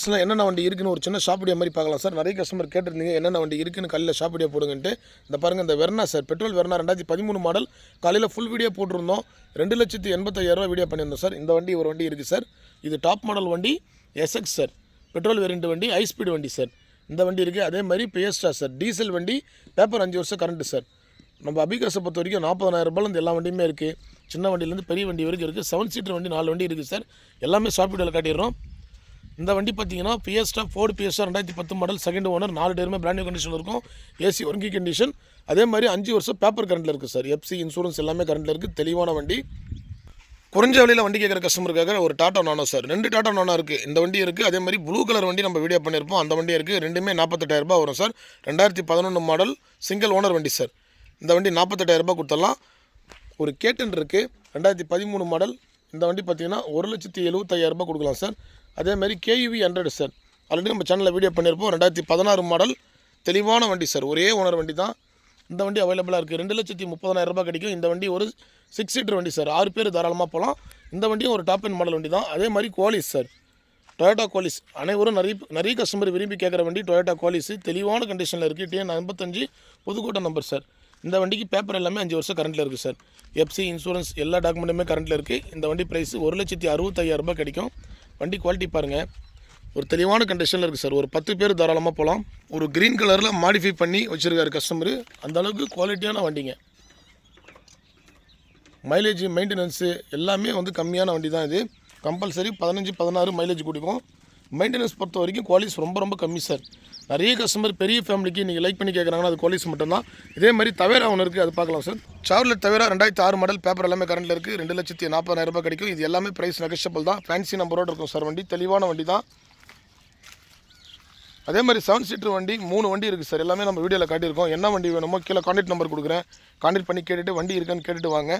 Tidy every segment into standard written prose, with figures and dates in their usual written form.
கார்ஸில் என்னென்ன வண்டி இருக்குன்னு ஒரு சின்ன ஷாப் வீடியோ மாதிரி பார்க்கலாம் சார். நிறைய கஸ்டமர் கேட்டிருந்தீங்க என்னென்ன வண்டி இருக்குன்னு காலையில் ஷாப் வீடியோ போடுங்கன்ட்டு. இந்த பாருங்கள், இந்த Verna sir, petrol Verna 2013 model. காலையில் ஃபுல் வீடியோ போட்டிருந்தோம். 2,85,000 வீடியோ பண்ணியிருந்தோம் சார். இந்த வண்டி ஒரு வண்டி இருக்குது சார். இது டாப் மாடல் வண்டி எஸ்எக்ஸ் சார், பெட்ரோல் வேரியண்ட் வண்டி, ஹை ஸ்பீடு வண்டி சார். இந்த வண்டி இருக்குது. அதே மாதிரி பிஎஸ்டா சார், டீசல் வண்டி, பேப்பர் 5 வருஷம் கரண்ட்டு சார். நம்ம அபிகாஸை பொறுத்த வரைக்கும் 40,000 ரூபாயிலேருந்து எல்லா வண்டியுமே இருக்குது. சின்ன வண்டியிலேருந்து பெரிய வண்டி வரைக்கும் இருக்குது. 7 சீட்டர் வண்டி 4 வண்டி இருக்குது சார். எல்லாமே ஷாப் வீடியோவில் காட்டிடுறோம். இந்த வண்டி பார்த்தீங்கன்னா Fiesta, Ford Fiesta 2010 model, second owner, 4 டயருமே பிராண்ட் நியூ கண்டிஷனில் இருக்கும். AC working condition. அதே மாதிரி 5 வருஷம் பேப்பர் கரண்ட்டில் இருக்குது சார். எஃப்சி இன்சூரன்ஸ் எல்லாமே கரண்ட்டில் இருக்குது. தெளிவான வண்டி. குறைஞ்ச விலையில் வண்டி கேட்குற கஸ்டமருக்காக ஒரு டாடா நானோ சார், 2 டாடா நானோ இருக்குது. இந்த வண்டி இருக்குது. அதே மாதிரி ப்ளூ கலர் வண்டி நம்ம வீடியோ பண்ணியிருப்போம், அந்த வண்டி இருக்குது. ரெண்டுமே 48,000 ரூபாய் வரும் சார். 2011 மாடல், சிங்கிள் ஓனர் வண்டி சார். இந்த வண்டி 48,000 ரூபாய் கொடுத்துடலாம். ஒரு கேட்டன் இருக்குது, 2013 மாடல். இந்த வண்டி பார்த்தீங்கன்னா 1,75,000 ரூபாய் கொடுக்கலாம் சார். அதேமாதிரி கேயூவி 100 சார், ஆல்ரெடி நம்ம சேனலில் வீடியோ பண்ணியிருப்போம். 2016 மாடல், தெளிவான வண்டி சார். ஒரே ஓனர் வண்டி தான். இந்த வண்டி அவைலபிளாக இருக்குது. 2,30,000 ரூபாய் கிடைக்கும். இந்த வண்டி ஒரு 6 சீட்டர் வண்டி சார். 6 பேர் தாராளமாக போகலாம். இந்த வண்டியும் ஒரு டாப் எண்ட் மாடல் வண்டி தான். அதே மாதிரி கோலிஸ் சார், டொயோட்டா கோலிஸ். அனைவரும் நிறைய கஸ்டமர் விரும்பி கேட்குற வண்டி டொயோட்டா கோலிஸ். தெளிவான கண்டிஷனில் இருக்குது. TN 55 Pudukkottai number sir. இந்த வண்டிக்கு பேப்பர் எல்லாமே 5 வருஷம் கரண்ட்டில் இருக்குது சார். எஃப்சி இன்சூரன்ஸ் எல்லா டாக்குமெண்ட்டுமே கரண்ட்டில் இருக்குது. இந்த வண்டி ப்ரைஸ் 1,65,000 ரூபாய் கிடைக்கும். வண்டி குவாலிட்டி பாருங்கள், ஒரு தெளிவான கண்டிஷனில் இருக்குது சார். ஒரு 10 பேர் தாராளமாக போகலாம். ஒரு க்ரீன் கலரில் மாடிஃபை பண்ணி வச்சுருக்காரு கஸ்டமரு. அந்தளவுக்கு குவாலிட்டியான வண்டிங்க. மைலேஜ், மெயின்டெனன்ஸு எல்லாமே கம்மியான வண்டி தான் இது. கம்பல்சரி 15-16 மைலேஜ் கொடுக்கும். மெயின்டெனன்ஸ் பொறுத்த வரைக்கும் குவாலிஸ் ரொம்ப கம்மி சார். நிறைய கஸ்டமர் பெரிய ஃபேமிலிக்கு நீங்கள் லைக் பண்ணி கேட்குறாங்கன்னா அது குவாலிஸ் மட்டும்தான். இதே மாதிரி தவேரா ஒன்று இருக்குது, அது பார்க்கலாம் sir. Charlotte Tavera 2006 model, paper எல்லாமே கரண்ட்டில் இருக்குது. 2,40,000 ரூபாய் கிடைக்கும். இது எல்லாமே ப்ரைஸ் நெகஷியபிள் தான். ஃபேன்சி நம்பரோடு இருக்கும் சார். வண்டி தெளிவான வண்டி தான். அதே மாதிரி 7 சீட்டர் வண்டி 3 வண்டி இருக்குது சார். எல்லாமே நம்ம வீடியோவில் காட்டியிருக்கோம். என்ன வண்டி வேணுமோ கீழே கான்டாக்ட் நம்பர் கொடுக்குறேன். கான்டாக்ட் பண்ணி கேட்டுட்டு வண்டி இருக்கான்னு கேட்டுட்டு வாங்க.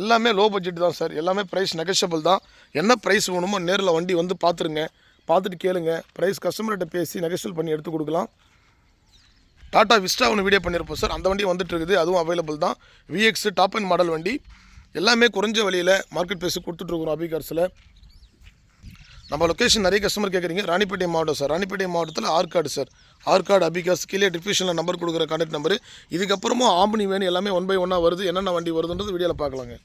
எல்லாமே லோ பட்ஜெட் தான் சார். எல்லாமே ப்ரைஸ் நெகஷியபிள் தான். என்ன ப்ரைஸ் வேணுமோ நேரில் வண்டி பார்த்துருங்க, பார்த்துட்டு கேளுங்க. ப்ரைஸ் கஸ்டமர்கிட்ட பேசி நெகஷியபிள் பண்ணி எடுத்து கொடுக்கலாம். டாடா விஸ்டா ஒன்று வீடியோ பண்ணியிருப்போம் சார். அந்த வண்டி வந்துட்டு இருக்குது, அதுவும் அவைலபிள் தான். VX டாப் அண்ட் மாடல் வண்டி. எல்லாமே குறைஞ்ச விலையில் மார்க்கெட் ப்ரைஸு கொடுத்துட்ருக்குறோம் அபிகார்ஸில். நம்ம லொக்கேஷன் நிறைய கஸ்டமர் கேட்குறீங்க. ராணிப்பேட்டை மாவட்டம் சார். ராணிப்பேட்டை மாவட்டத்தில் ஆற்காடு சார். ஆற்காடு அபிகாஸ். கீழே டிஸ்கிரிப்ஷனில் நம்பர் கொடுக்குற கான்டாக்ட் நம்பர். இதுக்கப்புறமும் ஆம்பனி வேணும் எல்லாமே 1 by 1 வருது. என்னென்ன வண்டி வருதுன்றது வீடியோவில் பார்க்கலாங்க.